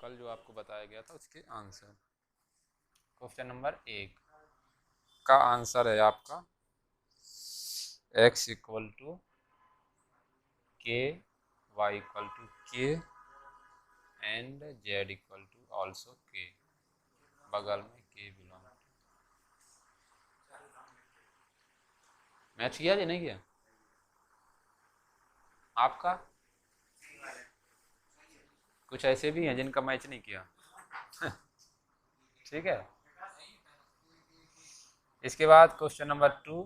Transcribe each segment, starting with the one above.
कल जो आपको बताया गया था उसके आंसर। क्वेश्चन नंबर 1 का आंसर है आपका x equal to K, y equal to K and z equal to also K. बगल में के बिलोंग। मैच किया या नहीं किया आपका? कुछ ऐसे भी हैं जिनका मैच नहीं किया। ठीक है। इसके बाद क्वेश्चन नंबर 2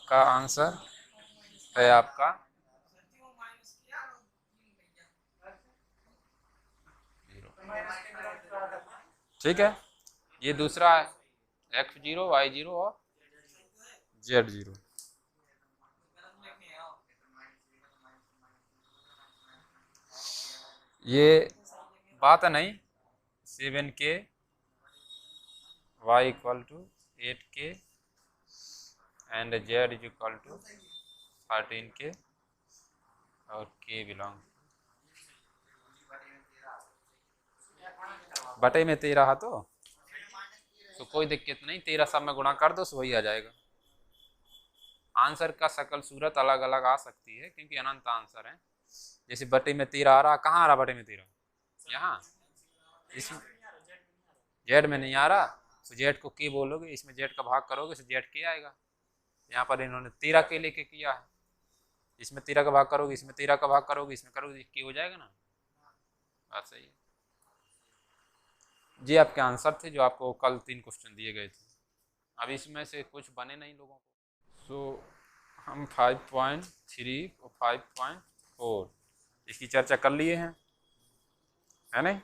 का आंसर है आपका ठीक है। ये दूसरा है x0 y0 और z0। ये बात नहीं 7k y equal to 8k and z is equal to 13k और k बिलोंग बटे में 13 है तो कोई दिक्कत नहीं, 13 सब में गुणा कर दो सो वही आ जाएगा। आंसर का शकल सूरत अलग अलग आ सकती है क्योंकि अनंत आंसर है। जैसे बटे में 13 आ रहा, कहाँ आ रहा बटे में 13? यहाँ इस जेड में नहीं आ रहा तो जेड को के बोलोगे, इसमें जेड का भाग करोगे तो जेड के आएगा। यहाँ पर इन्होंने 13 के लेके किया है, इसमें 13 का भाग करोगे, इसमें 13 का भाग करोगे, इसमें करोगे के हो जाएगा ना। बात सही है जी। आपके आंसर थे जो आपको कल 3 क्वेश्चन दिए गए थे। अब इसमें से कुछ बने नहीं लोगों को। सो हम 5.3 और 5.4 इसकी चर्चा कर लिए हैं, है नहीं?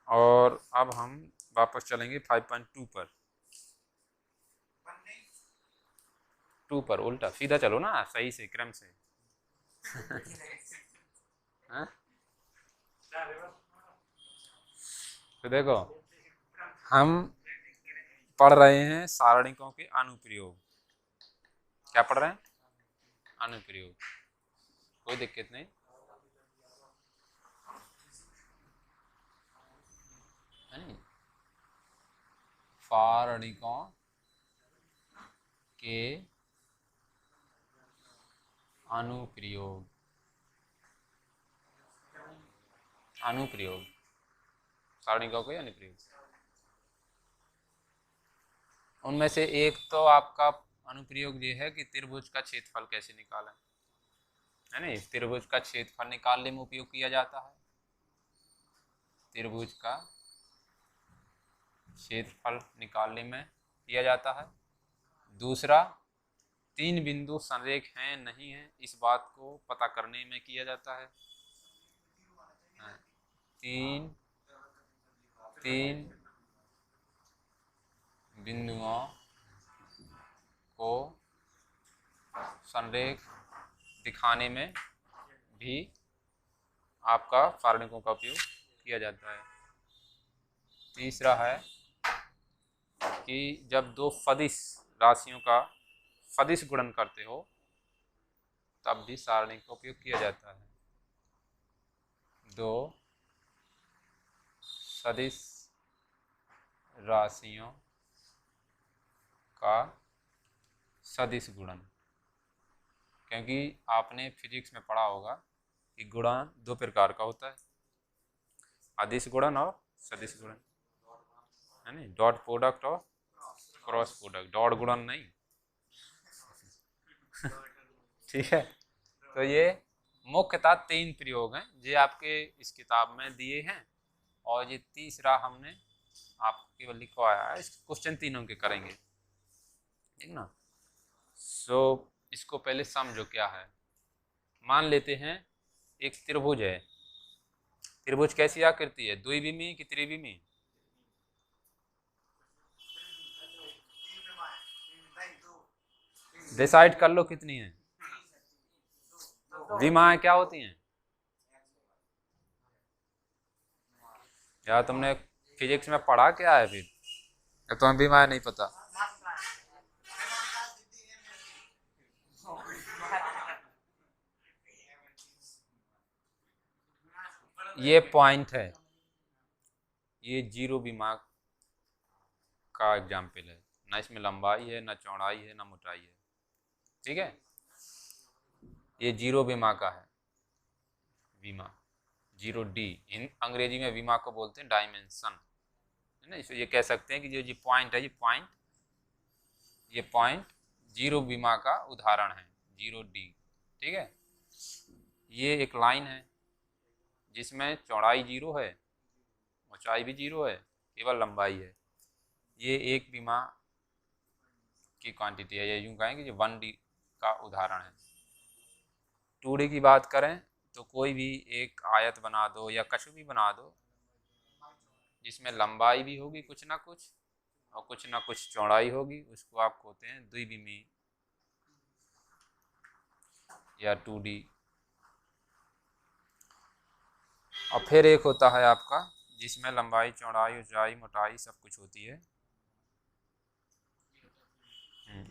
और अब हम वापस चलेंगे 5.2 पर। 2 पर उल्टा सीधा चलो ना, सही से क्रम से। हाँ? तो देखो हम पढ़ रहे हैं सारणिकों के अनुप्रयोग। क्या पढ़ रहे हैं? अनुप्रयोग। कोई दिक्कत नहीं, है नहीं? सारणिकों के अनुप्रयोग। अनुप्रयोग सारणिकों के अनुप्रयोग। उनमें से एक तो आपका अनुप्रयोग ये है कि त्रिभुज का क्षेत्रफल कैसे निकालें, है नहीं? त्रिभुज का क्षेत्रफल निकालने में उपयोग किया जाता है। त्रिभुज का क्षेत्रफल निकालने में किया जाता है। दूसरा, 3 बिंदु संरेख हैं नहीं है इस बात को पता करने में किया जाता है। तीन बिंदुओं को संरेख दिखाने में भी आपका सारणिकों का उपयोग किया जाता है। तीसरा है कि जब दो सदिश राशियों का सदिश गुणन करते हो तब भी सारणी का उपयोग किया जाता है। दो सदिश राशियों का सदिश गुणन, क्योंकि आपने फिजिक्स में पढ़ा होगा कि गुणन 2 प्रकार का होता है, अदिश गुणन और सदिश गुणन, है नहीं? डॉट प्रोडक्ट और क्रॉस प्रोडक्ट, डॉट गुणन नहीं। ठीक है। तो ये मुख्यतः 3 प्रयोग हैं जो आपके इस किताब में दिए हैं और ये तीसरा हमने आपको केवल लिखवाया है। इस क्वेश्चन तीनों के करेंगे, ठीक ना? सो इसको पहले समझो क्या है। मान लेते हैं एक त्रिभुज है। त्रिभुज कैसी आकृति है? द्विविमीय कि त्रिविमीय? डिसाइड कर लो कितनी है। विमाएं क्या होती हैं? यार तुमने फिजिक्स में पढ़ा क्या है फिर? तुम्हें विमाएं नहीं पता? ये पॉइंट है, ये जीरो विमा का एग्जाम्पल है, ना इसमें लंबाई है, ना चौड़ाई है, ना मोटाई है, ठीक है। ये जीरो विमा का है, विमा जीरो डी, इन अंग्रेजी में विमा को बोलते हैं डायमेंशन, है ना। इसको ये कह सकते हैं कि जो पॉइंट है, ये पॉइंट जीरो विमा का उदाहरण है, जीरो डी, ठीक है। ये एक लाइन है जिसमें चौड़ाई जीरो है, ऊंचाई भी जीरो है, केवल लंबाई है। ये एक विमा की क्वांटिटी है, ये यूं कहेंगे कि 1D का उदाहरण है। 2D की बात करें तो कोई भी एक आयत बना दो या कछु भी बना दो जिसमें लंबाई भी होगी कुछ ना कुछ और कुछ ना कुछ चौड़ाई होगी, उसको आप कहते हैं द्विविमी या 2D। और फिर एक होता है आपका जिसमें लंबाई चौड़ाई ऊंचाई मोटाई सब कुछ होती है,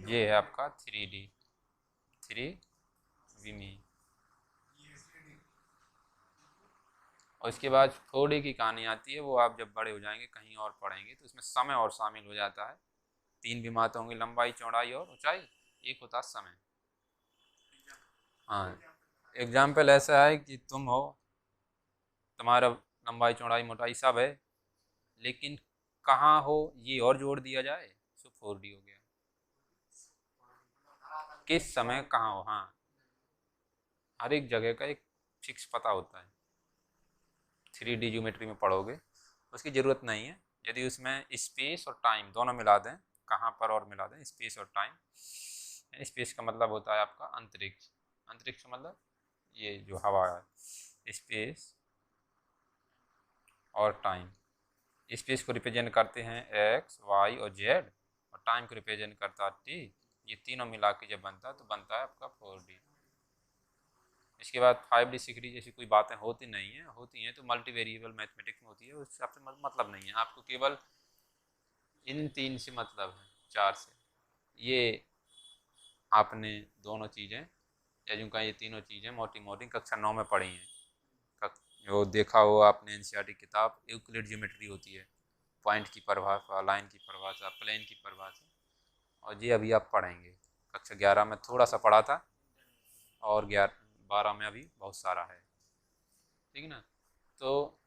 ये है आपका 3D, 3विमी। और इसके बाद 4D की कहानी आती है, वो आप जब बड़े हो जाएंगे कहीं और पढ़ेंगे तो इसमें समय और शामिल हो जाता है। 3 विमा तो होंगे, लंबाई चौड़ाई और ऊंचाई, एक होता है समय। हाँ, एग्जाम्पल ऐसा है कि तुम हो, तुम्हारा लंबाई चौड़ाई मोटाई सब है, लेकिन कहाँ हो ये और जोड़ दिया जाए तो 4D हो गया, किस समय कहाँ हो। हाँ, हर एक जगह का एक फिक्स पता होता है। 3D ज्योमेट्री में पढ़ोगे उसकी ज़रूरत नहीं है, यदि उसमें स्पेस और टाइम दोनों मिला दें, कहाँ पर और मिला दें स्पेस और टाइम। स्पेस का मतलब होता है आपका अंतरिक्ष, अंतरिक्ष का मतलब ये जो हवा है, स्पेस और टाइम। स्पेस को रिप्रेजेंट करते हैं एक्स वाई और जेड, और टाइम को रिप्रेजेंट करता है टी। ये तीनों मिला के जब बनता है तो बनता है आपका 4D। इसके बाद 5D 6D जैसी कोई बातें होती नहीं है, होती हैं तो मल्टी वेरिएबल मैथमेटिक्स में होती है, उससे आपसे मतलब नहीं है, आपको केवल इन 3 से मतलब है, 4 से। ये आपने दोनों चीज़ें या यूँ कहें ये तीनों चीज़ें मोटी मोटी कक्षा 9 में पढ़ी हैं। जो देखा हो आपने एनसीईआरटी किताब, यूक्लिड ज्योमेट्री होती है, पॉइंट की परिभाषा, लाइन की परिभाषा, प्लेन की परिभाषा, और ये अभी आप पढ़ेंगे। कक्षा 11 में थोड़ा सा पढ़ा था और 12 में अभी बहुत सारा है, ठीक है ना। तो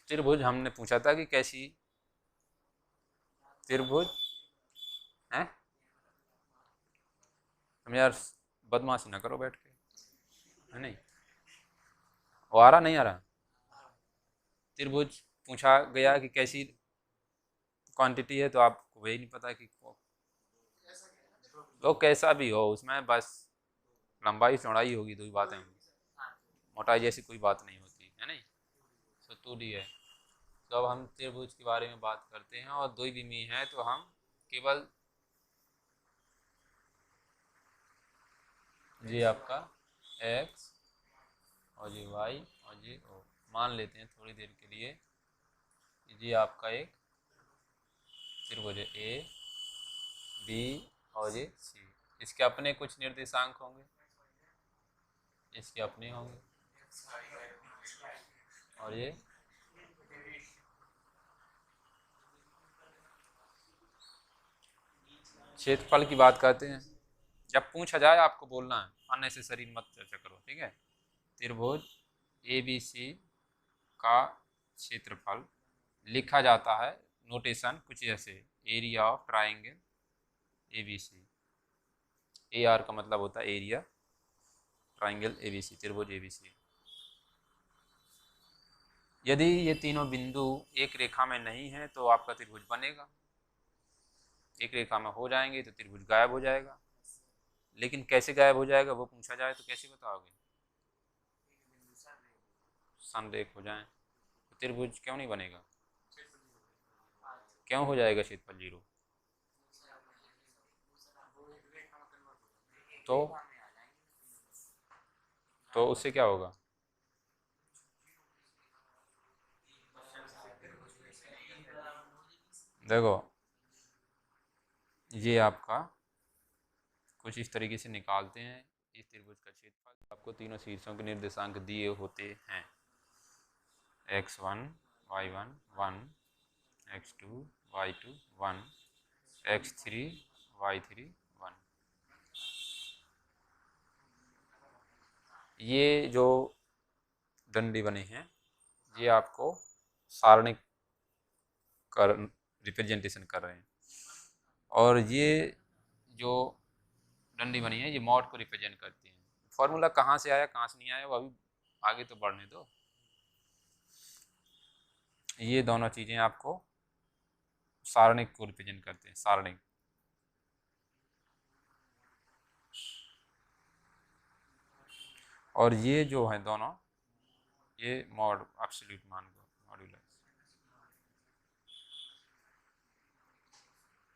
त्रिभुज हमने पूछा था कि कैसी त्रिभुज है, तुम यार बदमाशी ना करो बैठ के, है नहीं, वो आ रहा नहीं आ रहा। त्रिभुज पूछा गया कि कैसी क्वांटिटी है, तो आपको वही नहीं पता कि तो कैसा भी हो उसमें बस लंबाई चौड़ाई होगी, दो ही बातें होंगी, मोटाई जैसी कोई बात नहीं होती है नहीं। तो 2D है। तो अब हम त्रिभुज के बारे में बात करते हैं, और द्विविमी है तो हम केवल ये आपका x और ये y और ये o मान लेते हैं थोड़ी देर के लिए, ये आपका एक त्रिभुज है A B और ये C। इसके अपने कुछ निर्देशांक होंगे, इसके अपने होंगे, और ये क्षेत्रफल की बात करते हैं। जब पूछा जाए आपको बोलना है, अननेसेसरी मत चर्चा करो, ठीक है। त्रिभुज ABC का क्षेत्रफल लिखा जाता है, नोटेशन कुछ ऐसे, area of triangle ABC। AR का मतलब होता है एरिया, ट्राइंगल ABC, त्रिभुज ABC। यदि ये तीनों बिंदु एक रेखा में नहीं है तो आपका त्रिभुज बनेगा, एक रेखा में हो जाएंगे तो त्रिभुज गायब हो जाएगा। लेकिन कैसे गायब हो जाएगा वो पूछा जाए तो कैसे बताओगे, समरेख हो जाए तो त्रिभुज क्यों नहीं बनेगा, क्यों हो जाएगा क्षेत्रफल जीरो, तो उससे क्या होगा। देखो ये आपका कुछ इस तरीके से निकालते हैं, इस त्रिभुज का क्षेत्रफल आपको तीनों शीर्षों के निर्देशांक दिए होते हैं। x1 y1 1 x2 y2 1 x3 y3 1। ये जो डंडी बने हैं ये आपको सारणिक कर रिप्रेजेंटेशन कर रहे हैं, और ये जो डंडी बनी है ये मॉड को रिप्रेजेंट करती है। फॉर्मूला कहाँ से आया कहाँ से नहीं आया वो अभी आगे तो बढ़ने दो। ये दोनों चीज़ें आपको सारणिक को रिप्रेजेंट करते हैं, सारणिक। और ये जो है दोनों ये मॉड एब्सोल्यूट मान को मॉड्यूलस।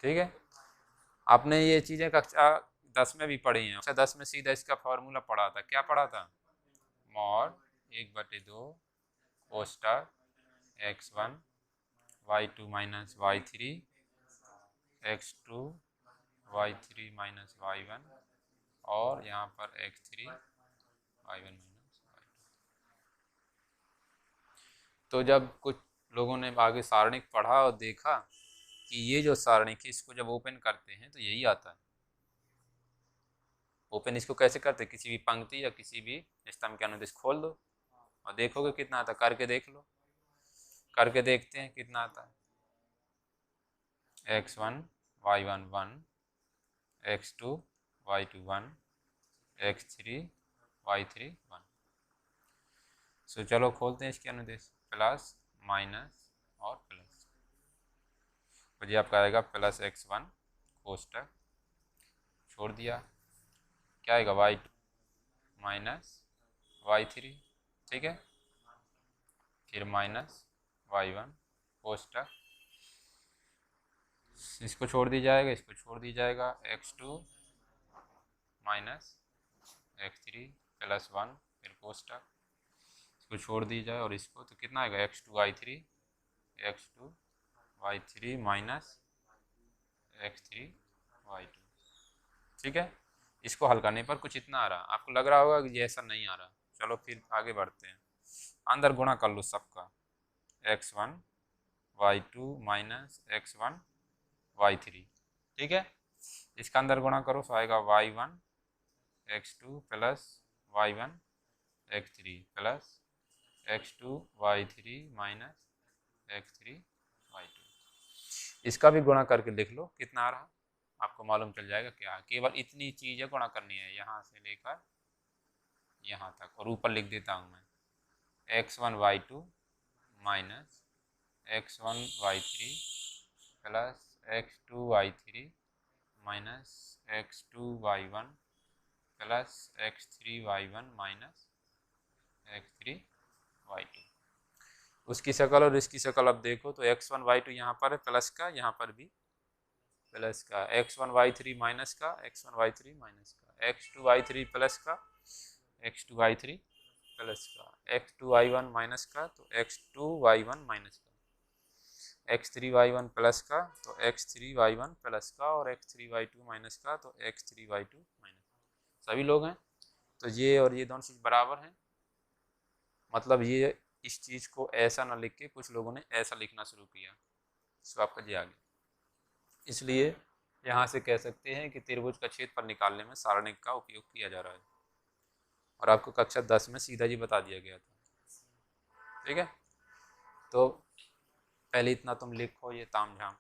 ठीक है, आपने ये चीज़ें कक्षा 10 में भी पढ़ी हैं। कक्षा 10 में सीधा इसका फॉर्मूला पढ़ा था, क्या पढ़ा था? Mod 1/2 Costa x1 y2 minus y3 x2 y3 minus y1 और यहाँ पर x3 y1 माइनस y2। तो जब कुछ लोगों ने आगे सारणिक पढ़ा और देखा कि ये जो सारणिक है इसको जब ओपन करते हैं तो यही आता है। ओपन इसको कैसे करते हैं? किसी भी पंक्ति या किसी भी स्तंभ के अनुदेश खोल दो और देखोगे कितना आता है। करके देख लो, करके देखते हैं कितना आता है। x1 y1 1 x2 y2 1 x3 y3 1। सो चलो खोलते हैं इसके अनुदेश, प्लस माइनस और प्लस। तो ये आपका आएगा प्लस x1 कोष्टक, छोड़ दिया, क्या आएगा y2 माइनस y3। ठीक है, फिर माइनस y1 कोष्टक, इसको छोड़ दी जाएगा, इसको छोड़ दी जाएगा, x2 माइनस x3 प्लस 1 फिर कोष्टक, इसको छोड़ दी जाए और इसको, तो कितना आएगा x2 y3 minus x3 y2। ठीक है, इसको हल करने पर कुछ इतना आ रहा, आपको लग रहा होगा कि ये ऐसा नहीं आ रहा। चलो फिर आगे बढ़ते हैं, अंदर गुणा कर लो सबका, x1 y2 minus x1 y3। ठीक है, इसका अंदर गुणा करो तो आएगा y1 x2 plus y1 x3 plus x2 y3 minus x3 y2। इसका भी गुणा करके देख लो कितना आ रहा, आपको मालूम चल जाएगा क्या। केवल इतनी चीज़ें गुणा करनी है, यहाँ से लेकर यहाँ तक, और ऊपर लिख देता हूँ मैं x1 y2 minus x1 y3 plus x2 y3 minus x2 y1 plus x3 y1 minus x3 y2। उसकी शकल और इसकी शकल अब देखो तो x1 y2 यहाँ पर है प्लस का, यहाँ पर भी प्लस का, x1 y3 माइनस का, x1 y3 माइनस का, x2 y3 प्लस का, x2 y3 प्लस का, x2 y1 माइनस का तो x2 y1 माइनस का, x3 y1 प्लस का तो x3 y1 प्लस का, और x3 y2 माइनस का तो x3 y2 माइनस। सभी लोग हैं, तो ये और ये दोनों चीज़ बराबर हैं। मतलब ये इस चीज़ को ऐसा ना लिख के कुछ लोगों ने ऐसा लिखना शुरू किया, इसको आपका जी आ गया। इसलिए यहाँ से कह सकते हैं कि त्रिभुज का क्षेत्रफल निकालने में सारणिक का उपयोग किया जा रहा है, और आपको कक्षा 10 में सीधा जी बता दिया गया था। ठीक है, तो पहले इतना तुम लिखो ये तामझाम।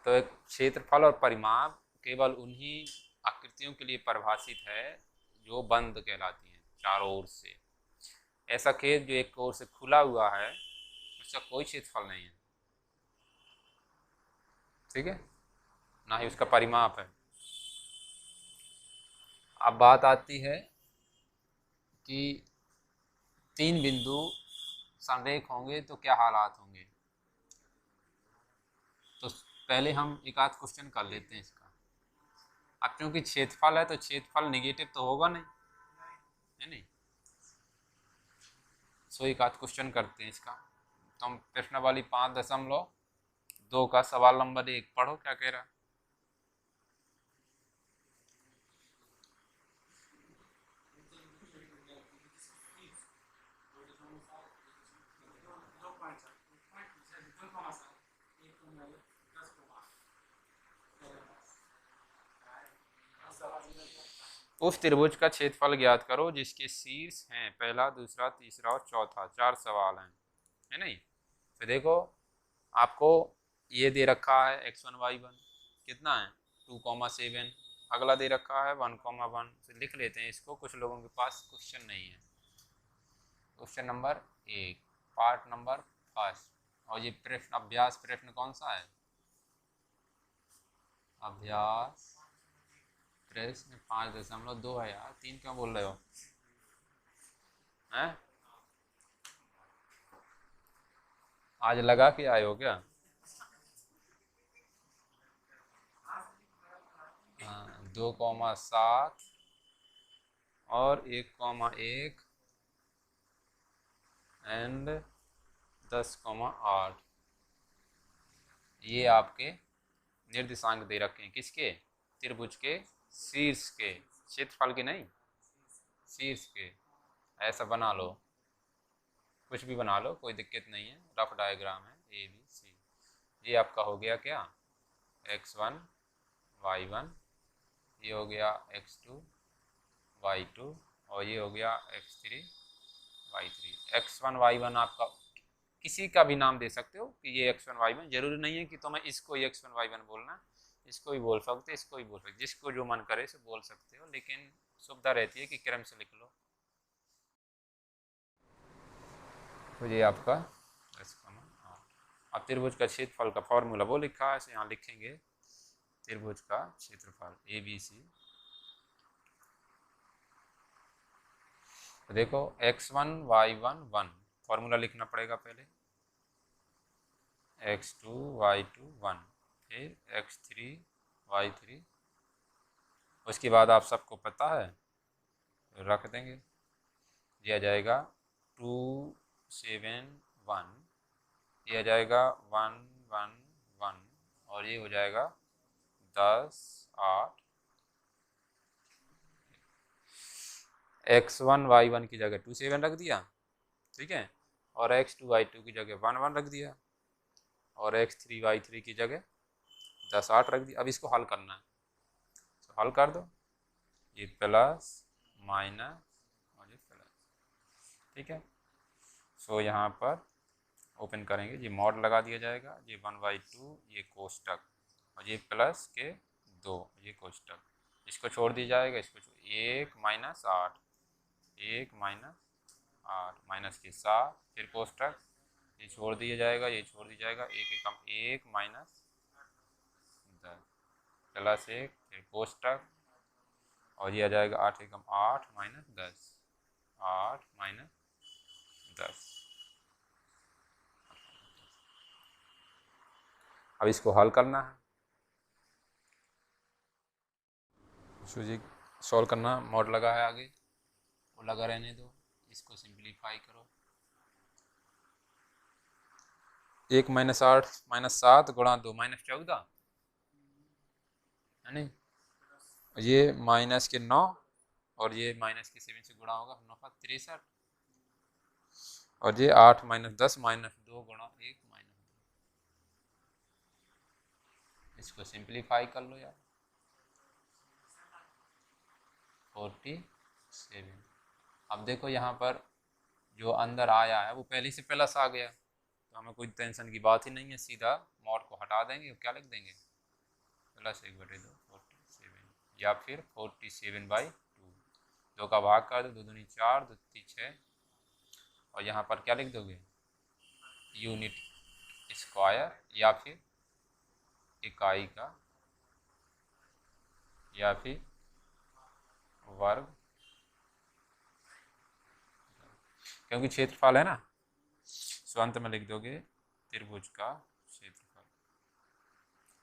तो एक क्षेत्रफल और परिमाप केवल उन्हीं आकृतियों के लिए परिभाषित है जो बंद कहलाती हैं चारों ओर से। ऐसा खेत जो एक ओर से खुला हुआ है उसका कोई क्षेत्रफल नहीं है। ठीक है, ना ही उसका परिमाप है। अब बात आती है कि 3 बिंदु संरेख होंगे तो क्या हालात होंगे। तो पहले हम एक आध क्वेश्चन कर लेते हैं इसका। अब क्योंकि क्षेत्रफल है तो क्षेत्रफल निगेटिव तो होगा नहीं, है नहीं। सो एक आध क्वेश्चन करते हैं इसका। तो हम प्रश्नावली 5.2 का सवाल नंबर 1 पढ़ो क्या कह रहा। उस त्रिभुज का क्षेत्रफल ज्ञात करो जिसके शीर्ष हैं पहला, दूसरा, तीसरा और चौथा। 4 सवाल हैं, है नहीं। तो देखो आपको ये दे रखा है x1 y1 कितना है 2,7। अगला दे रखा है 1,1। तो लिख लेते हैं इसको, कुछ लोगों के पास क्वेश्चन नहीं है। Question number 1 part number first. और ये प्रश्न अभ्यास प्रश्न कौन सा है? अभ्यास प्रश्न 5.2 है यार, 3 क्यों बोल रहे हो हैं? आज लगा के आए हो क्या? हाँ, 2,7 और 1,1 एंड 10,8। ये आपके निर्देशांक दे रखे हैं किसके? त्रिभुज के शीर्ष के, क्षेत्रफल के नहीं, शीर्ष के। ऐसा बना लो, कुछ भी बना लो, कोई दिक्कत नहीं है। रफ डायग्राम है ABC। ये आपका हो गया क्या? x1 y1, ये हो गया x2 y2 और ये हो गया x3 y3। x1 y1 आपका किसी का भी नाम दे सकते हो कि ये x1 y1। जरूरी नहीं है कि तुम्हें इसको ही x1 y1 बोलना, इसको ही बोल सकते, इसको ही बोल सकते, जिसको जो मन करे से बोल सकते हो, लेकिन सुविधा रहती है कि क्रम से लिख लो। तो ये आपका अब त्रिभुज का क्षेत्रफल का फॉर्मूला वो लिखा है, यहाँ लिखेंगे त्रिभुज का क्षेत्रफल ABC। तो देखो x1 y1 1 फॉर्मूला लिखना पड़ेगा पहले, x2 y2 1, फिर x3 y3। उसके बाद आप सबको पता है रख देंगे, दिया जाएगा 2 7 1, ये आ जाएगा 1 1 1 और ये हो जाएगा 10 8। x1 y1 की जगह 2 7 रख दिया, ठीक है, और x2 y2 की जगह 1 1 रख दिया और x3 y3 की जगह 10 8 रख दिया। अब इसको हल करना है, तो हल कर दो, ये प्लस माइनस और ये प्लस, ठीक है। सो यहाँ पर ओपन करेंगे, ये मॉड लगा दिया जाएगा, ये 1/2 ये कोष्टक और ये प्लस के 2 ये कोष्टक, इसको छोड़ दिया जाएगा, इसको 1 - 8 1 - 8 माइनस के 7 फिर कोष्टक, ये छोड़ दिया जाएगा, ये छोड़ दिया जाएगा, 1 एकम 1 माइनस 10 प्लस 1 फिर कोष्टक और ये आ जाएगा 8 एकम 8 माइनस 10 8 माइनस 10। अब इसको हल करना है, जी सॉल्व करना, मॉड लगा है आगे वो लगा रहने दो, इसको सिंप्लीफाई करो। 1 - 8 - 7 गुणा 2 -14 है नहीं, ये माइनस के 9 और ये माइनस के 7 से गुणा होगा 9 का 63 और ये 8 - 10 - 2 गुणा 1 - 2। इसको सिंप्लीफाई कर लो यार, 47। अब देखो यहाँ पर जो अंदर आया है वो पहले से प्लस आ गया, तो हमें कोई टेंशन की बात ही नहीं है, सीधा मॉड को हटा देंगे, क्या लिख देंगे +1/2 47 या फिर 47/2। 2 का भाग कर दो, 2 दूनी 4 2 3 6 और यहाँ पर क्या लिख दोगे यूनिट स्क्वायर या फिर इकाई का या फिर वर्ग, क्योंकि क्षेत्रफल है ना, सो अंत में लिख दोगे त्रिभुज का क्षेत्रफल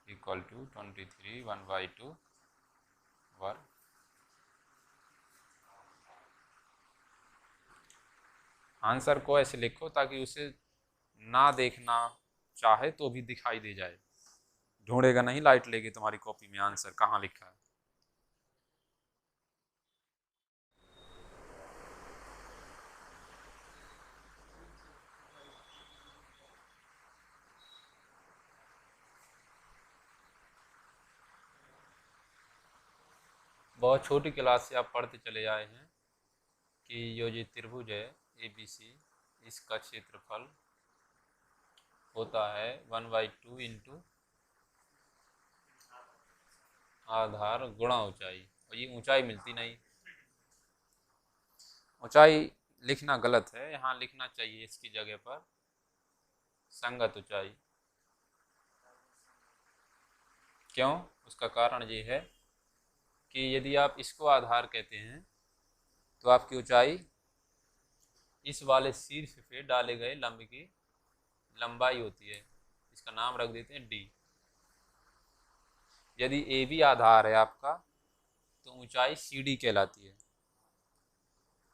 इक्वल टू 23 1/2 वर्ग। आंसर को ऐसे लिखो ताकि उसे ना देखना चाहे तो भी दिखाई दे जाए, ढूंढेगा नहीं लाइट लेके तुम्हारी कॉपी में आंसर कहाँ लिखा है। बहुत छोटी क्लास से आप पढ़ते चले आए हैं कि ये त्रिभुज है ABC, इसका क्षेत्रफल होता है 1/2 इंटू आधार गुणा ऊंचाई, और ये ऊंचाई मिलती नहीं। ऊंचाई लिखना गलत है, यहाँ लिखना चाहिए इसकी जगह पर संगत ऊंचाई। क्यों? उसका कारण ये है कि यदि आप इसको आधार कहते हैं तो आपकी ऊंचाई इस वाले शीर्ष पे डाले गए लंब की लंबाई होती है, इसका नाम रख देते हैं D। यदि AB आधार है आपका तो ऊंचाई CD कहलाती है।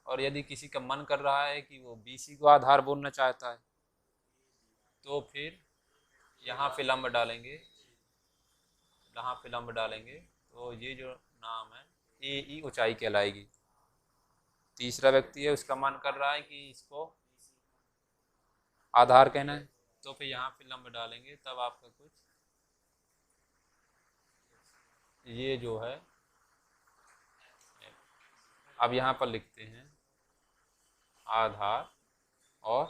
और यदि किसी का मन कर रहा है कि वो BC को आधार बोलना चाहता है तो फिर यहाँ पे लंब डालेंगे, यहाँ पे लंब डालेंगे तो ये जो नाम है AE ऊंचाई कहलाएगी। तीसरा व्यक्ति है, उसका मन कर रहा है कि इसको आधार कहना है तो फिर यहाँ पे लंब डालेंगे, तब आपका कुछ ये जो है, अब यहाँ पर लिखते हैं आधार और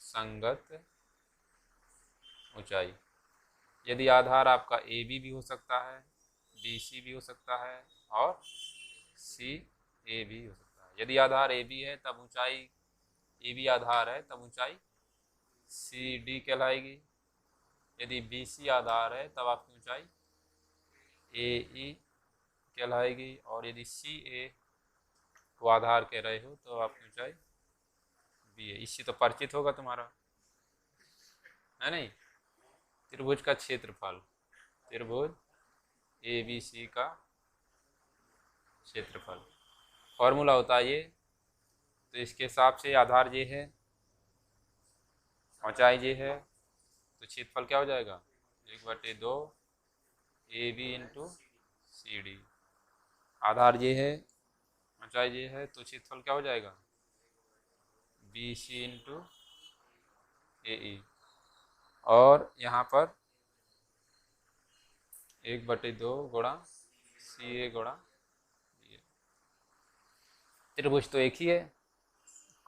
संगत ऊंचाई। यदि आधार आपका AB भी हो सकता है, BC भी हो सकता है और CA भी हो सकता है। यदि आधार AB है तब ऊंचाई, AB आधार है तब ऊंचाई CD कहलाएगी। यदि BC आधार है तब आपकी ऊंचाई AE कहलाएगी। और यदि CA को आधार कह रहे हो तो आपकी ऊंचाई BA। इससे तो परिचित होगा तुम्हारा, है नहीं? त्रिभुज का क्षेत्रफल, त्रिभुज ABC का क्षेत्रफल फॉर्मूला होता है ये। तो इसके हिसाब से आधार ये है, ऊंचाई ये है, तो क्षेत्रफल क्या हो जाएगा 1/2 AB इंटू CD। आधार ये है, ऊंचाई ये है, तो क्षेत्रफल क्या हो जाएगा BC इंटू AE। और यहाँ पर 1/2 गुणा CA गुणा BA। त्रिभुज तो एक ही है,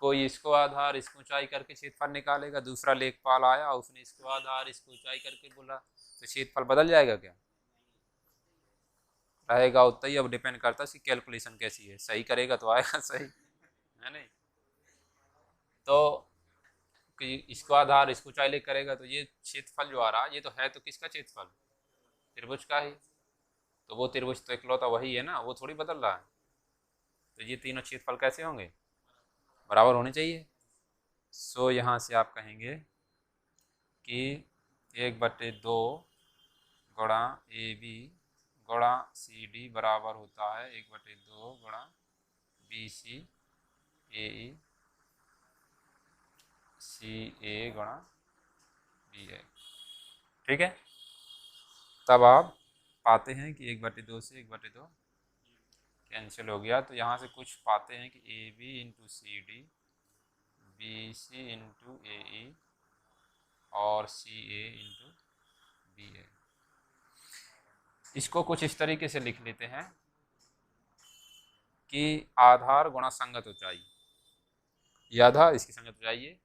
कोई इसको आधार इसको ऊंचाई करके क्षेत्रफल निकालेगा, दूसरा लेखपाल आया उसने इसको आधार इसको ऊंचाई करके बोला, तो क्षेत्रफल बदल जाएगा क्या? रहेगा उतना ही। अब डिपेंड करता है इसकी कैलकुलेशन कैसी है, सही करेगा तो आएगा सही, है नहीं? तो कि इसको आधार इसको ऊंचाई लेकर करेगा तो ये क्षेत्रफल जो आ रहा है ये तो है तो किसका क्षेत्रफल? त्रिभुज का ही। तो वो त्रिभुज तो इकलौता वही है ना, वो थोड़ी बदल रहा है। तो ये तीनों क्षेत्रफल कैसे होंगे? बराबर होने चाहिए। सो यहाँ से आप कहेंगे कि 1/2 गुणा AB गुणा CD बराबर होता है 1/2 गुणा BC AE CA गुणा BA। ठीक है, तब आप पाते हैं कि 1/2 से 1/2 कैंसिल हो गया, तो यहाँ से कुछ पाते हैं कि AB into CD, BC into AE और CA इंटू BA। इसको कुछ इस तरीके से लिख लेते हैं कि आधार गुणा संगत ऊंचाई। ये आधार इसकी संगत ऊंचाई है,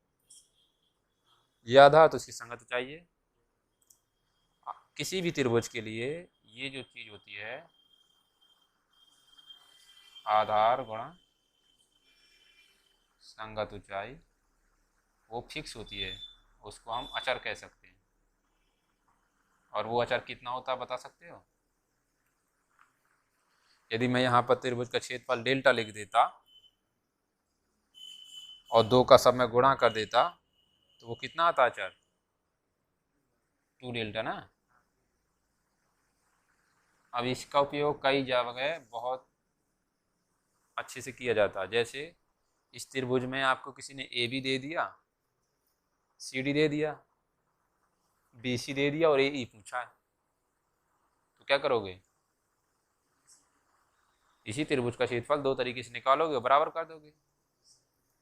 ये आधार तो इसकी संगत ऊंचाई है। किसी भी त्रिभुज के लिए ये जो चीज होती है आधार गुणा संगत ऊंचाई, वो फिक्स होती है, उसको हम अचर कह सकते हैं। और वो अचर कितना होता है बता सकते हो? यदि मैं यहाँ पर त्रिभुज का क्षेत्रफल डेल्टा लिख देता और 2 का सब में गुणा कर देता तो वो कितना आता अचर? 2 डेल्टा ना। अब इसका उपयोग कई जगह बहुत अच्छे से किया जाता है। जैसे इस त्रिभुज में आपको किसी ने AB दे दिया, CD दे दिया, BC दे दिया और AE पूछा है, तो क्या करोगे? इसी त्रिभुज का क्षेत्रफल 2 तरीके से निकालोगे, बराबर कर दोगे।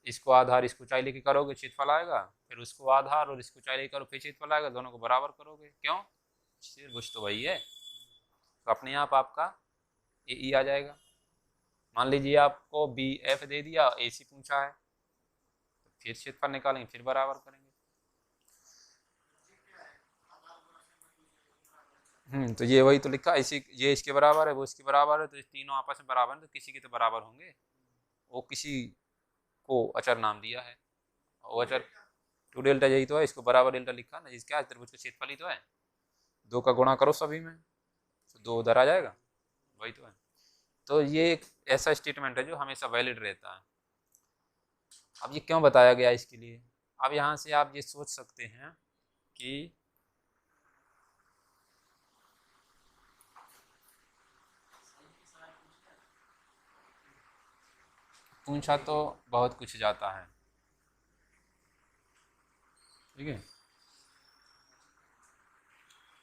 इसको आधार इसको ऊंचाई लेके करोगे क्षेत्रफल आएगा, फिर उसको आधार और इसको ऊंचाई लेके करो फिर क्षेत्रफल आएगा, दोनों को बराबर करोगे। क्यों? त्रिभुज तो वही है। तो अपने आप आपका ए ई आ जाएगा। मान लीजिए आपको बी एफ दे दिया, ए सी पूछा है, तो फिर क्षेत्रफल निकालेंगे, फिर बराबर करेंगे। तो ये वही तो लिखा, इसी ये इसके बराबर है, वो इसके बराबर है, तो ये तीनों आपस में बराबर है, तो किसी के तो बराबर होंगे। वो किसी को अचर नाम दिया है, वो अचर 2 डेल्टा यही तो है, इसको बराबर डेल्टा लिखा ना, इसका त्रिभुज का क्षेत्रफल ही तो है। 2 का गुणा करो सभी में, तो 2 उधर आ जाएगा, वही तो है। तो ये एक ऐसा स्टेटमेंट है जो हमेशा वैलिड रहता है। अब ये क्यों बताया गया इसके लिए? अब यहाँ से आप ये सोच सकते हैं कि पूछा तो बहुत कुछ जाता है, ठीक है।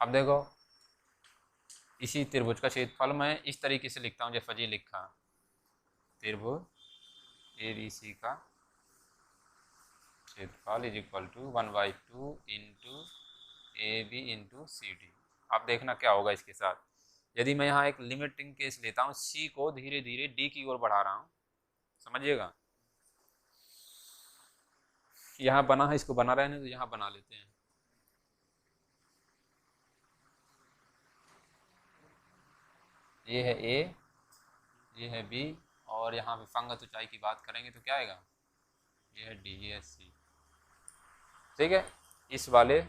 अब देखो, इसी त्रिभुज का क्षेत्रफल मैं इस तरीके से लिखता हूँ, जैसे जी लिखा, त्रिभुज ए बी सी का क्षेत्रफल is equal to 1/2 into A B into C D. अब देखना क्या होगा इसके साथ, यदि मैं यहाँ एक लिमिटिंग केस लेता हूँ, सी को धीरे धीरे डी की ओर बढ़ा रहा हूँ, समझिएगा। यहाँ बना है, इसको बना रहने तो यहाँ बना लेते हैं। ये है ए, ये है बी, और यहाँ विसंगत ऊंचाई की बात करेंगे तो क्या आएगा, ये है डी, ये है सी, ठीक है। इस वाले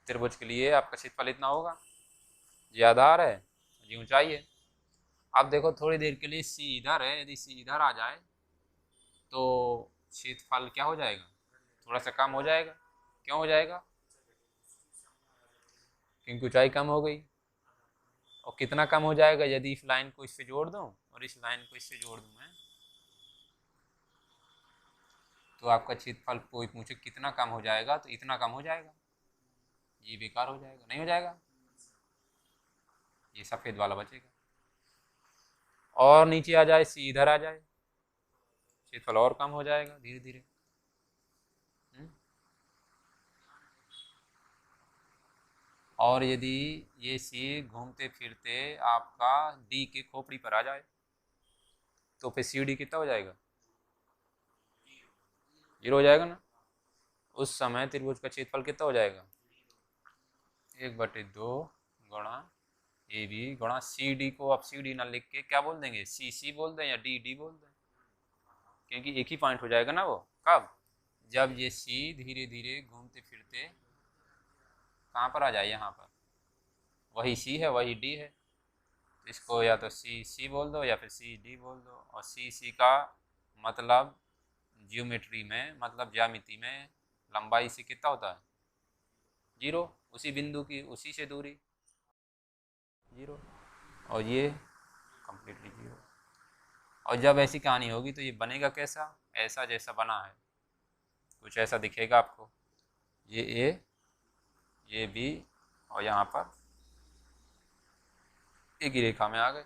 त्रिभुज के लिए आपका क्षेत्रफल इतना होगा, ये आधार है, ये ऊंचाई है। अब देखो थोड़ी देर के लिए सी इधर है, यदि सी इधर आ जाए तो क्षेत्रफल क्या हो जाएगा, थोड़ा सा कम हो जाएगा। क्यों हो जाएगा? क्योंकि ऊंचाई कम हो गई। और कितना कम हो जाएगा, यदि इस लाइन को इससे जोड़ दूं और इस लाइन को इससे जोड़ दूं मैं, तो आपका क्षेत्रफल कोई पूछे कितना कम हो जाएगा, तो इतना कम हो जाएगा, ये बेकार हो जाएगा, नहीं हो जाएगा, ये सफ़ेद वाला बचेगा। और नीचे आ जाए, सी इधर आ जाए, क्षेत्रफल और कम हो जाएगा धीरे धीरे। और यदि ये सी घूमते फिरते आपका डी के खोपड़ी पर आ जाए, तो फिर सी डी कितना हो जाएगा, 0 हो जाएगा ना। उस समय त्रिभुज का क्षेत्रफल कितना हो जाएगा, 1/2 गुणा ए बी गुणा सी डी को आप सी डी ना लिख के क्या बोल देंगे, सी सी बोल दें या डी डी बोल दें, क्योंकि एक ही पॉइंट हो जाएगा ना वो। कब? जब ये सी धीरे धीरे घूमते फिरते कहाँ पर आ जाए, यहाँ पर, वही सी है वही डी है, तो इसको या तो सी सी बोल दो या फिर सी डी बोल दो। और सी सी का मतलब ज्योमेट्री में, मतलब ज्यामिति में लंबाई से कितना होता है, 0, उसी बिंदु की उसी से दूरी 0, और ये कंप्लीटली 0। और जब ऐसी कहानी होगी तो ये बनेगा कैसा, ऐसा जैसा बना है, कुछ ऐसा दिखेगा आपको, ये ए, ये बी, और यहाँ पर एक ही रेखा में आ गए।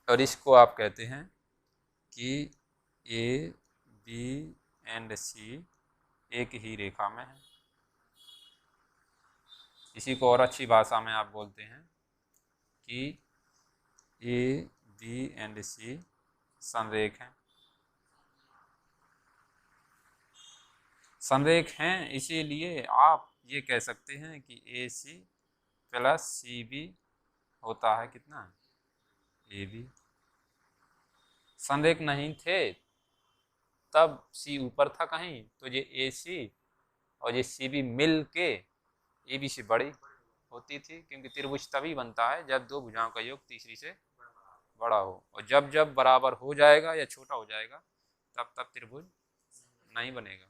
और इसको आप कहते हैं कि ए बी एंड सी एक ही रेखा में है। इसी को और अच्छी भाषा में आप बोलते हैं कि ए बी एंड सी संरेख हैं। संरेख हैं इसीलिए आप ये कह सकते हैं कि ए सी प्लस सी बी होता है कितना, ए बी। संरेख नहीं थे तब सी ऊपर था कहीं, तो ये ए सी और ये सी बी मिल के ए बी से बड़ी होती थी, क्योंकि त्रिभुज तभी बनता है जब दो भुजाओं का योग तीसरी से बड़ा हो। और जब जब बराबर हो जाएगा या छोटा हो जाएगा तब तब त्रिभुज नहीं बनेगा।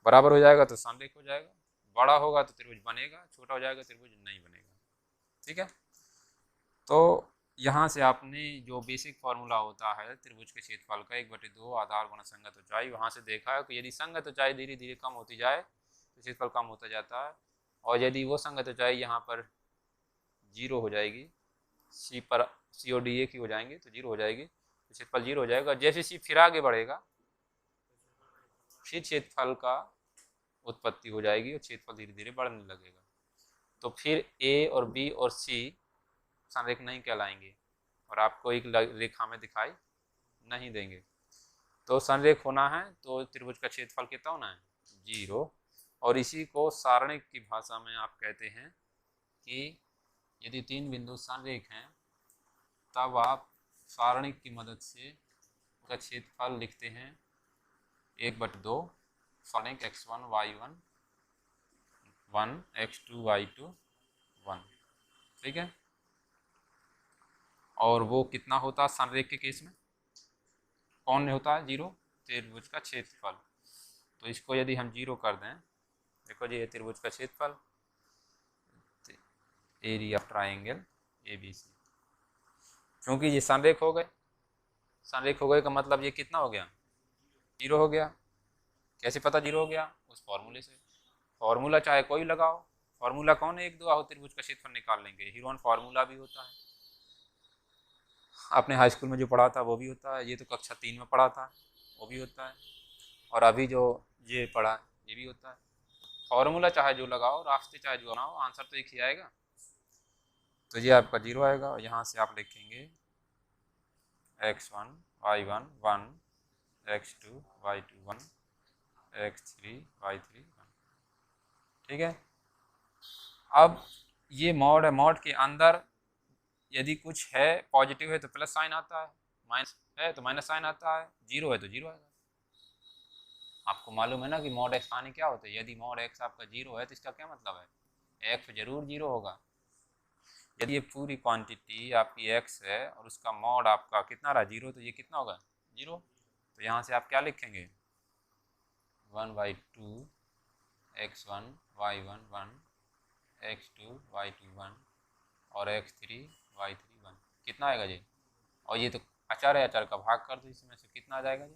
बराबर हो जाएगा तो संरेख हो जाएगा, बड़ा होगा तो त्रिभुज बनेगा, छोटा हो जाएगा त्रिभुज नहीं बनेगा, ठीक है। तो यहाँ से आपने जो बेसिक फार्मूला होता है त्रिभुज के क्षेत्रफल का 1/2 आधार गुणा संगत ऊंचाई, वहाँ से देखा है कि यदि संगत ऊंचाई धीरे धीरे कम होती जाए तो क्षेत्रफल कम होता जाता है। और यदि वो संगत ऊंचाई यहाँ पर 0 हो जाएगी, सी पर सी और डी एक ही हो जाएंगे तो 0 हो जाएगी, तो क्षेत्रफल 0 हो जाएगा। जैसे सी फिर आगे बढ़ेगा फिर क्षेत्रफल का उत्पत्ति हो जाएगी और क्षेत्रफल धीरे धीरे बढ़ने लगेगा। तो फिर ए और बी और सी संरेख नहीं कहलाएंगे और आपको एक रेखा में दिखाई नहीं देंगे। तो संरेख होना है तो त्रिभुज का क्षेत्रफल कितना होना है? 0। और इसी को सारणिक की भाषा में आप कहते हैं कि यदि 3 बिंदु संरेख हैं तब आप सारणिक की मदद से उसका क्षेत्रफल लिखते हैं 1/2 सारणिक x1 y1 1 x2 y2 1। ठीक है। और वो कितना होता है संरेख के केस में? कौन होता है 0? त्रिभुज का क्षेत्रफल। तो इसको यदि हम 0 कर दें, देखो जी ये त्रिभुज का क्षेत्रफल, एरिया ऑफ ट्राइंगल ABC। क्योंकि ये संरेख हो गए, संरेख हो गए का मतलब ये कितना हो गया? 0 हो गया। कैसे पता 0 हो गया? उस फॉर्मूले से। फॉर्मूला चाहे कोई लगाओ, फॉर्मूला कौन है? 1 2 आओ त्रिभुज का क्षेत्रफल निकाल लेंगे। हीरोन फॉर्मूला भी होता है, आपने हाई स्कूल में जो पढ़ा था वो भी होता है, ये तो कक्षा 3 में पढ़ा था वो भी होता है, और अभी जो ये पढ़ा ये भी होता है। फॉर्मूला चाहे जो लगाओ, रास्ते चाहे जो बनाओ, आंसर तो एक ही आएगा। तो ये आपका 0 आएगा और यहाँ से आप लिखेंगे x1 y1 1 x2 y2 1 x3 y3 1। ठीक है। अब ये मॉड है, मॉड के अंदर यदि कुछ है पॉजिटिव है तो प्लस साइन आता है, माइनस है तो माइनस साइन आता है, 0 है तो 0 आएगा। आपको मालूम है ना कि मॉड एक्स माने क्या होता है? यदि मॉड एक्स आपका 0 है तो इसका क्या मतलब है? एक्स जरूर 0 होगा। यदि ये पूरी क्वांटिटी आपकी एक्स है और उसका मॉड आपका कितना रहा? 0, तो ये कितना होगा? 0। तो यहाँ से आप क्या लिखेंगे? 1/2 x1 y1 1 x2 y2 1 और x3 y3 1। कितना आएगा जी? और ये तो अचार है, अचार का भाग कर दो इसमें से, कितना आ जाएगा जी?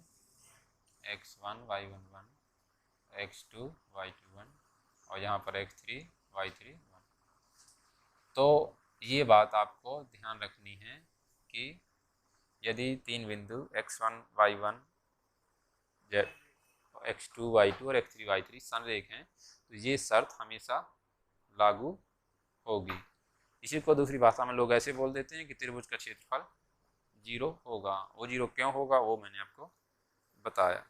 x1 y1 1 x2 y2 1 और यहाँ पर x3 y3 1। तो ये बात आपको ध्यान रखनी है कि यदि 3 बिंदु x1 y1 x2 y2 और x3 y3 संरेख हैं तो ये शर्त हमेशा लागू होगी। इसी को दूसरी भाषा में लोग ऐसे बोल देते हैं कि त्रिभुज का क्षेत्रफल 0 होगा। वो 0 क्यों होगा वो मैंने आपको बताया।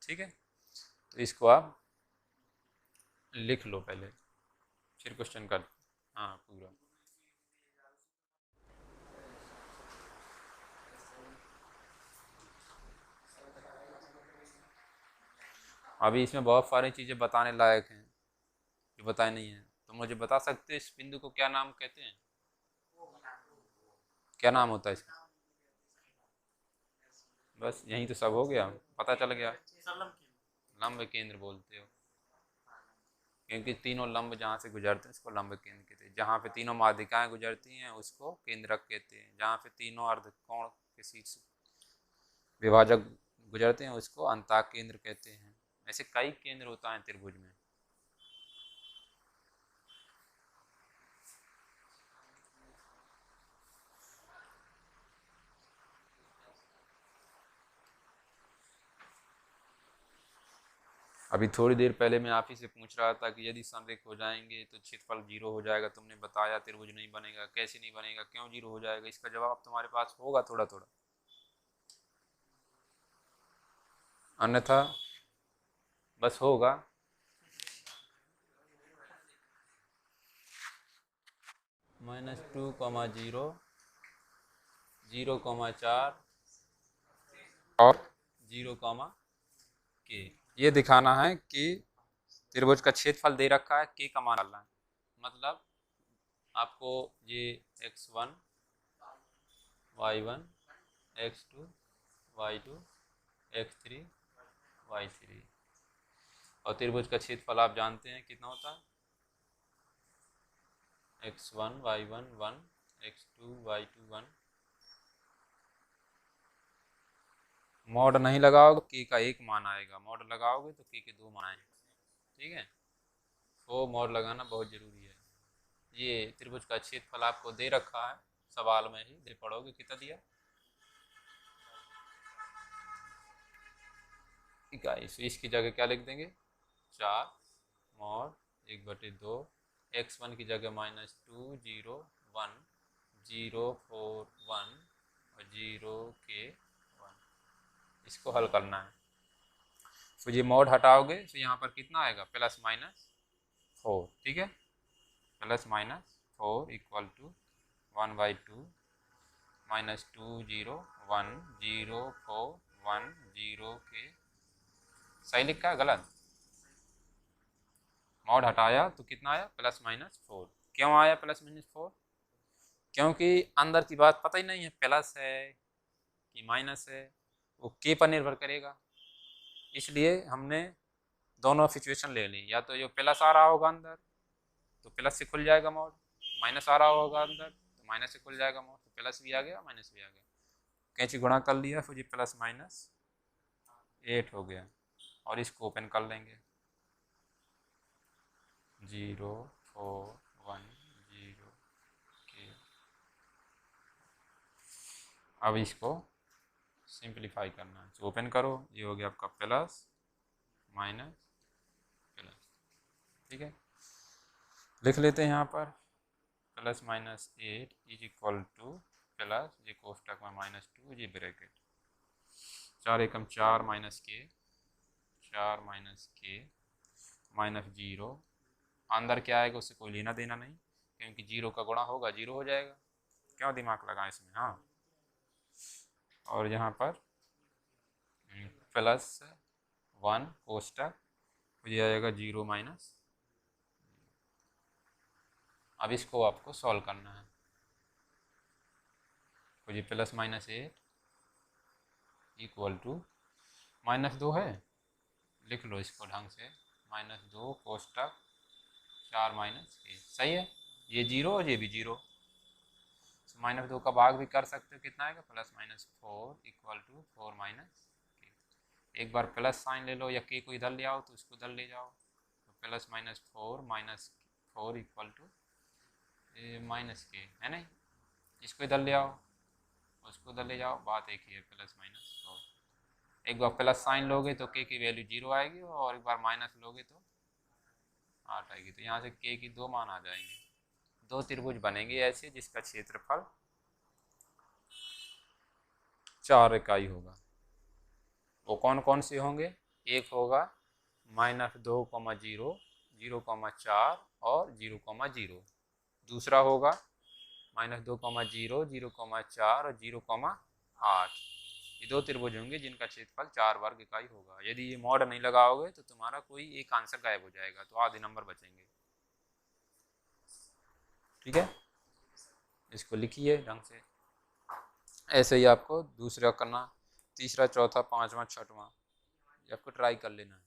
ठीक है। तो इसको आप लिख लो पहले, फिर क्वेश्चन कर। हाँ पूरा। अभी इसमें बहुत सारी चीज़ें बताने लायक हैं जो बताए नहीं हैं। तो मुझे बता सकते हैं इस बिंदु को क्या नाम कहते हैं? क्या नाम होता है इसका? बस यही तो सब हो गया, पता चल गया। लंब केंद्र बोलते हो, क्योंकि तीनों लंब जहाँ से गुजरते हैं उसको लंब केंद्र कहते हैं। जहाँ पे तीनों माध्यिकाएं गुजरती हैं उसको केंद्रक कहते हैं। जहाँ पे तीनों अर्धकोण के शीर्ष विभाजक गुजरते हैं उसको अंतः केंद्र कहते हैं। ऐसे कई केंद्र होता है त्रिभुज में। अभी थोड़ी देर पहले मैं आप ही से पूछ रहा था कि यदि संरेख हो जाएंगे तो क्षेत्रफल 0 हो जाएगा। तुमने बताया त्रिभुज नहीं बनेगा। कैसे नहीं बनेगा? क्यों 0 हो जाएगा? इसका जवाब तुम्हारे पास होगा थोड़ा थोड़ा, अन्यथा बस होगा। -2, 0, 0, 4 और 0, k। ये दिखाना है कि त्रिभुज का क्षेत्रफल दे रखा है, k का मान डालना है। मतलब आपको ये x1 y1 x2 y2 x3 y3 और त्रिभुज का क्षेत्रफल आप जानते हैं कितना होता है? x1 y1 1 x2 y2 1। Mod नहीं लगाओगे k का एक मान आएगा, मॉड लगाओगे तो k के 2 मान आएंगे। ठीक है। तो मॉड लगाना बहुत जरूरी है। ये त्रिभुज का क्षेत्रफल आपको दे रखा है, सवाल में ही दे पढ़ोगे कितना दिया? इक्कीस। इसकी जगह क्या लिख देंगे? 4 मॉड 1/2 x1 की जगह -2 0 1 0 4 1 और 0 के 1, इसको हल करना है। तो ये मॉड हटाओगे तो यहाँ पर कितना आएगा, प्लस माइनस 4, ठीक है, plus minus 4 equal to 1/2 minus 2 0 1 0 4 1 0 के, सही लिखा है गलत? मॉड हटाया तो कितना आया, प्लस माइनस 4। क्यों आया प्लस माइनस 4? क्योंकि अंदर की बात पता ही नहीं है प्लस है कि माइनस है, वो के पर निर्भर करेगा, इसलिए हमने दोनों सिचुएशन ले ली। या तो ये प्लस आ रहा होगा अंदर तो प्लस से खुल जाएगा मॉड, माइनस आ रहा होगा अंदर तो माइनस से खुल जाएगा मॉड, तो प्लस भी आ गया माइनस भी आ गया, कैंची गुणा कर लिया, फिर ये प्लस माइनस 8 हो गया। और इसको ओपन कर लेंगे, 0 4 1 0 के। अब इसको सिंप्लीफाई करना है, तो ओपन करो, ये हो गया आपका प्लस माइनस प्लस, ठीक है। लिख लेते हैं यहाँ पर plus minus 8 is equal two plus, ये कोष्टक में -2, ये ब्रैकेट, 4 एकम 4 माइनस के 4 माइनस के माइनस 0, अंदर क्या आएगा उससे कोई लेना देना नहीं, क्योंकि 0 का गुणा होगा 0 हो जाएगा, क्यों दिमाग लगाएं इसमें, हाँ। और यहाँ पर प्लस 1 कोष्टक, ये आएगा 0 माइनस। अब इसको आपको सॉल्व करना है, तो ये प्लस माइनस 8 इक्वल टू -2 है, लिख लो इसको ढंग से, -2 कोष्टक 4 माइनस के, सही है, ये 0 और ये भी 0, तो -2 का भाग भी कर सकते हो, कितना आएगा plus minus 4 equal to 4 minus K. एक बार प्लस साइन ले लो या के को इधर ले आओ तो उसको इधर ले जाओ, तो plus minus 4 equal to minus K, है नहीं, इसको इधर ले आओ उसको उधर ले जाओ, बात एक ही है, प्लस माइनस 4। एक बार प्लस साइन लोगे तो के की वैल्यू 0 आएगी, और एक बार माइनस लोगे तो 8 आएगी, तो यहाँ से के की 2 मान आ जाएंगे। 2 त्रिभुज बनेंगे ऐसे जिसका क्षेत्रफल 4 इकाई होगा। वो कौन कौन से होंगे, एक होगा -2, 0 0, 4 और 0, 0, दूसरा होगा -2, 0 0, 4 और 0, 8। ये 2 त्रिभुज होंगे जिनका क्षेत्रफल 4 वर्ग इकाई होगा। यदि ये मॉड नहीं लगाओगे तो तुम्हारा कोई एक आंसर गायब हो जाएगा, तो आधे नंबर बचेंगे, ठीक है। इसको लिखिए ढंग से, ऐसे ही आपको दूसरा करना, तीसरा, चौथा, पांचवा, छठवां आपको ट्राई कर लेना है।